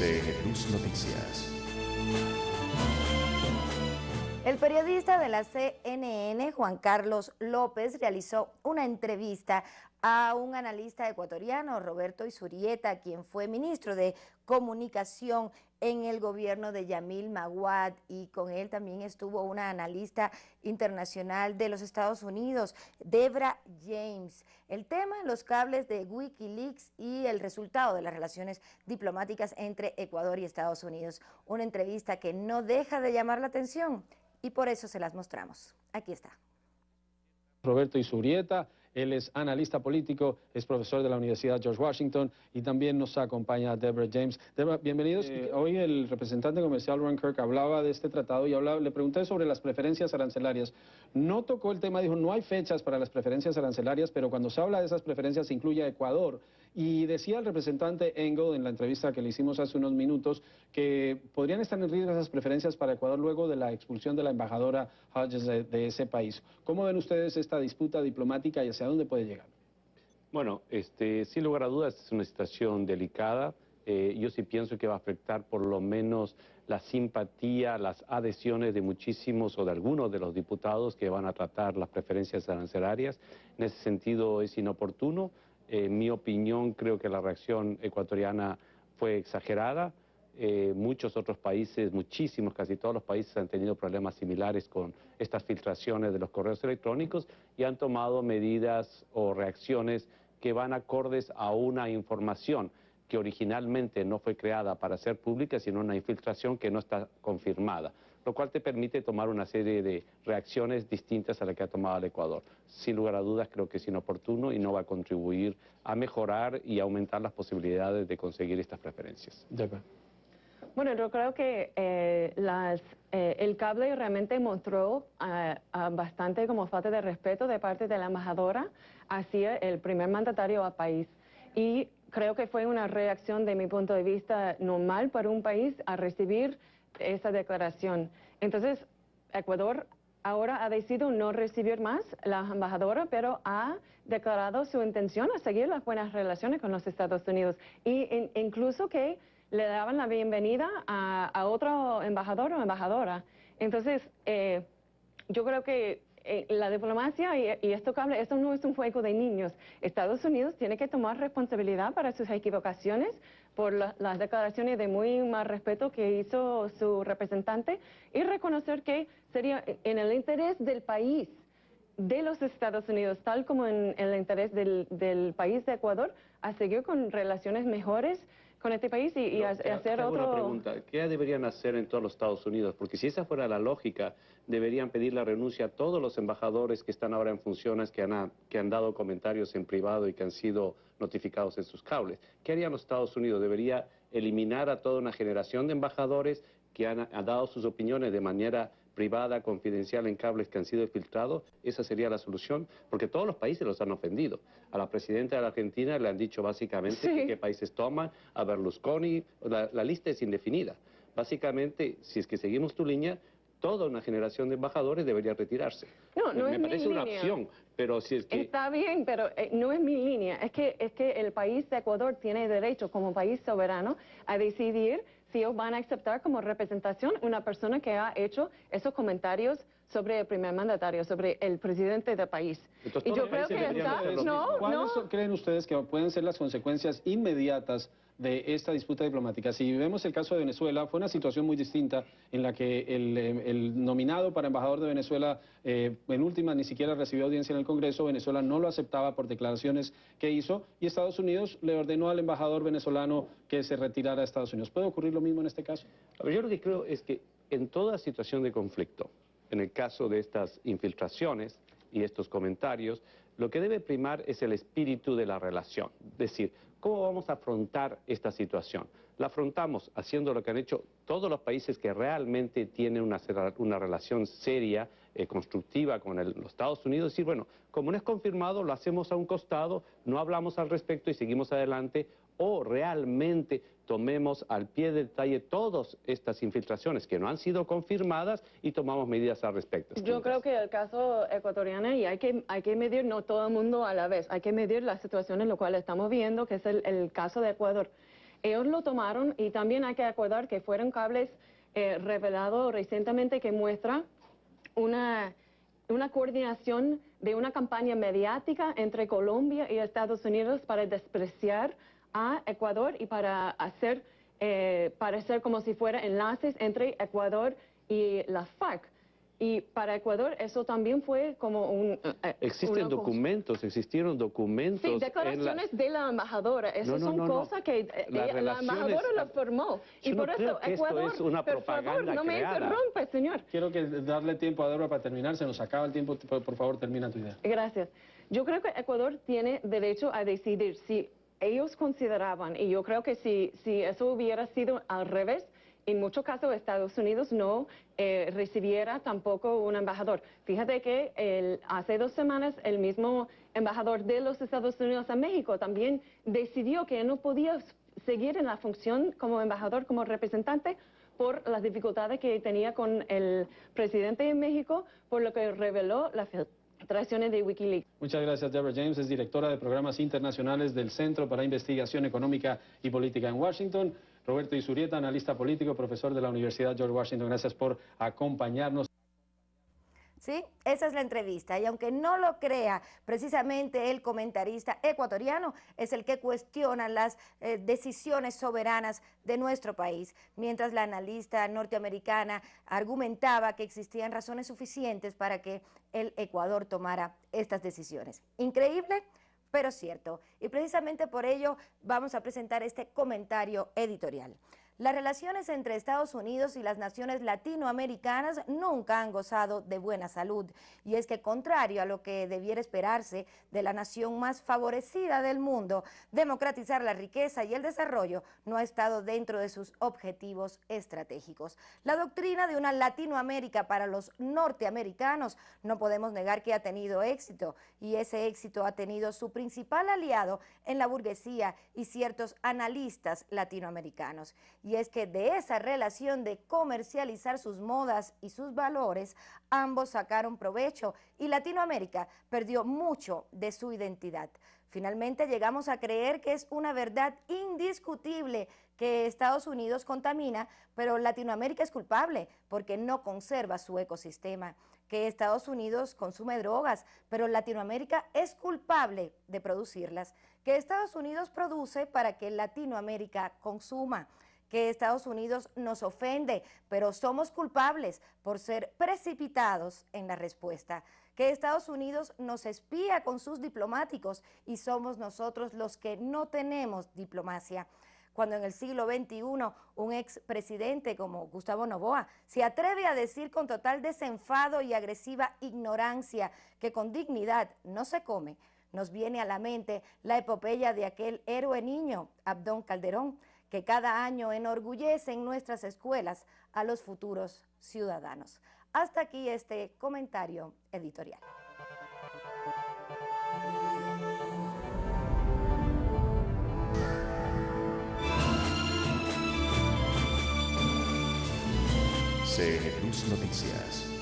CNews Noticias. El periodista de la CNN, Juan Carlos López, realizó una entrevista a un analista ecuatoriano, Roberto Izurieta, quien fue ministro de Comunicación en el gobierno de Yamil Maguad, y con él también estuvo una analista internacional de los Estados Unidos, Debra James. El tema, los cables de Wikileaks y el resultado de las relaciones diplomáticas entre Ecuador y Estados Unidos. Una entrevista que no deja de llamar la atención y por eso se las mostramos. Aquí está. Roberto Izurieta, él es analista político, es profesor de la Universidad George Washington y también nos acompaña Debra James. Debra, bienvenidos. Hoy el representante comercial Ron Kirk hablaba de este tratado y le pregunté sobre las preferencias arancelarias. No tocó el tema, dijo no hay fechas para las preferencias arancelarias, pero cuando se habla de esas preferencias se incluye a Ecuador. Y decía el representante Engel en la entrevista que le hicimos hace unos minutos que podrían estar en riesgo esas preferencias para Ecuador luego de la expulsión de la embajadora Hodges de ese país. ¿Cómo ven ustedes esta disputa diplomática y hacia dónde puede llegar? Bueno, sin lugar a dudas es una situación delicada. Yo sí pienso que va a afectar por lo menos la simpatía, las adhesiones de muchísimos o de algunos de los diputados que van a tratar las preferencias arancelarias. En ese sentido es inoportuno. En mi opinión, creo que la reacción ecuatoriana fue exagerada. Muchos otros países, muchísimos, casi todos los países han tenido problemas similares con estas filtraciones de los correos electrónicos y han tomado medidas o reacciones que van acordes a una información que originalmente no fue creada para ser pública, sino una infiltración que no está confirmada, lo cual te permite tomar una serie de reacciones distintas a la que ha tomado el Ecuador. Sin lugar a dudas creo que es inoportuno y no va a contribuir a mejorar y aumentar las posibilidades de conseguir estas preferencias. Bueno, yo creo que el cable realmente mostró bastante como falta de respeto de parte de la embajadora hacia el primer mandatario del país. Y creo que fue una reacción, de mi punto de vista, normal para un país a recibir esa declaración. Entonces, Ecuador ahora ha decidido no recibir más la embajadora, pero ha declarado su intención a seguir las buenas relaciones con los Estados Unidos. Y incluso que le daban la bienvenida a otro embajador o embajadora. Entonces, yo creo que la diplomacia y esto no es un juego de niños. Estados Unidos tiene que tomar responsabilidad para sus equivocaciones por las declaraciones de muy mal respeto que hizo su representante y reconocer que sería en el interés del país de los Estados Unidos, tal como en el interés del país de Ecuador, a seguir con relaciones mejores con este país y hacer otro... Una pregunta, ¿qué deberían hacer en todos los Estados Unidos? Porque si esa fuera la lógica, deberían pedir la renuncia a todos los embajadores que están ahora en funciones, que han dado comentarios en privado y que han sido notificados en sus cables. ¿Qué harían los Estados Unidos? ¿Debería eliminar a toda una generación de embajadores que han dado sus opiniones de manera privada, confidencial, en cables que han sido filtrados? ¿Esa sería la solución? Porque todos los países los han ofendido. A la presidenta de la Argentina le han dicho básicamente que qué países toman, a Berlusconi, la lista es indefinida. Básicamente, si es que seguimos tu línea, toda una generación de embajadores debería retirarse. Me parece una opción, pero si es que... Está bien, pero no es mi línea. Es que el país de Ecuador tiene derecho, como país soberano, a decidir si ellos van a aceptar como representación una persona que ha hecho esos comentarios sobre el primer mandatario, sobre el presidente del país. Entonces, y yo creo que ¿Cuáles creen ustedes que pueden ser las consecuencias inmediatas de esta disputa diplomática? Si vemos el caso de Venezuela, fue una situación muy distinta en la que el nominado para embajador de Venezuela en última ni siquiera recibió audiencia en el Congreso. Venezuela no lo aceptaba por declaraciones que hizo y Estados Unidos le ordenó al embajador venezolano que se retirara a Estados Unidos. ¿Puede ocurrir lo mismo en este caso? A ver, yo lo que creo es que en toda situación de conflicto, en el caso de estas infiltraciones y estos comentarios, lo que debe primar es el espíritu de la relación. Es decir, ¿cómo vamos a afrontar esta situación? La afrontamos haciendo lo que han hecho todos los países que realmente tienen una relación seria, constructiva con los Estados Unidos. Decir, bueno, como no es confirmado, lo hacemos a un costado, no hablamos al respecto y seguimos adelante, o realmente tomemos al pie del detalle todas estas infiltraciones que no han sido confirmadas y tomamos medidas al respecto. Yo creo que el caso ecuatoriano, y hay que medir no todo el mundo a la vez, hay que medir la situación en la cual estamos viendo, que es el caso de Ecuador. ellos lo tomaron y también hay que acordar que fueron cables revelados recientemente que muestra una coordinación de una campaña mediática entre Colombia y Estados Unidos para despreciar a Ecuador y para hacer parecer como si fuera enlaces entre Ecuador y las FARC. Y para Ecuador eso también fue como existieron documentos. Sí, declaraciones de la embajadora. Esas son cosas que la embajadora lo firmó. Y por eso Ecuador, es una por favor, no me interrumpa, señor. Quiero darle tiempo a Débora para terminar. Se nos acaba el tiempo. Por favor, termina tu idea. Gracias. Yo creo que Ecuador tiene derecho a decidir si ellos consideraban, y yo creo que si eso hubiera sido al revés, en muchos casos Estados Unidos no recibiera tampoco un embajador. Fíjate que hace 2 semanas el mismo embajador de los Estados Unidos a México también decidió que no podía seguir en la función como embajador, como representante, por las dificultades que tenía con el presidente de México, por lo que reveló la filtraciones de Wikileaks. Muchas gracias, Deborah James, es directora de programas internacionales del Centro para Investigación Económica y Política en Washington. Roberto Izurrieta, analista político, profesor de la Universidad George Washington, gracias por acompañarnos. Sí, esa es la entrevista y aunque no lo crea, precisamente el comentarista ecuatoriano es el que cuestiona las decisiones soberanas de nuestro país, mientras la analista norteamericana argumentaba que existían razones suficientes para que el Ecuador tomara estas decisiones. Increíble, pero cierto, y precisamente por ello vamos a presentar este comentario editorial. Las relaciones entre Estados Unidos y las naciones latinoamericanas nunca han gozado de buena salud, y es que contrario a lo que debiera esperarse de la nación más favorecida del mundo, democratizar la riqueza y el desarrollo no ha estado dentro de sus objetivos estratégicos. La doctrina de una Latinoamérica para los norteamericanos no podemos negar que ha tenido éxito, y ese éxito ha tenido su principal aliado en la burguesía y ciertos analistas latinoamericanos. Y es que de esa relación de comercializar sus modas y sus valores, ambos sacaron provecho y Latinoamérica perdió mucho de su identidad. Finalmente llegamos a creer que es una verdad indiscutible que Estados Unidos contamina, pero Latinoamérica es culpable porque no conserva su ecosistema. Que Estados Unidos consume drogas, pero Latinoamérica es culpable de producirlas. Que Estados Unidos produce para que Latinoamérica consuma. Que Estados Unidos nos ofende, pero somos culpables por ser precipitados en la respuesta. Que Estados Unidos nos espía con sus diplomáticos y somos nosotros los que no tenemos diplomacia. Cuando en el siglo XXI un expresidente como Gustavo Noboa se atreve a decir con total desenfado y agresiva ignorancia que con dignidad no se come, nos viene a la mente la epopeya de aquel héroe niño, Abdón Calderón, que cada año enorgullece en nuestras escuelas a los futuros ciudadanos. Hasta aquí este comentario editorial. CNews Noticias.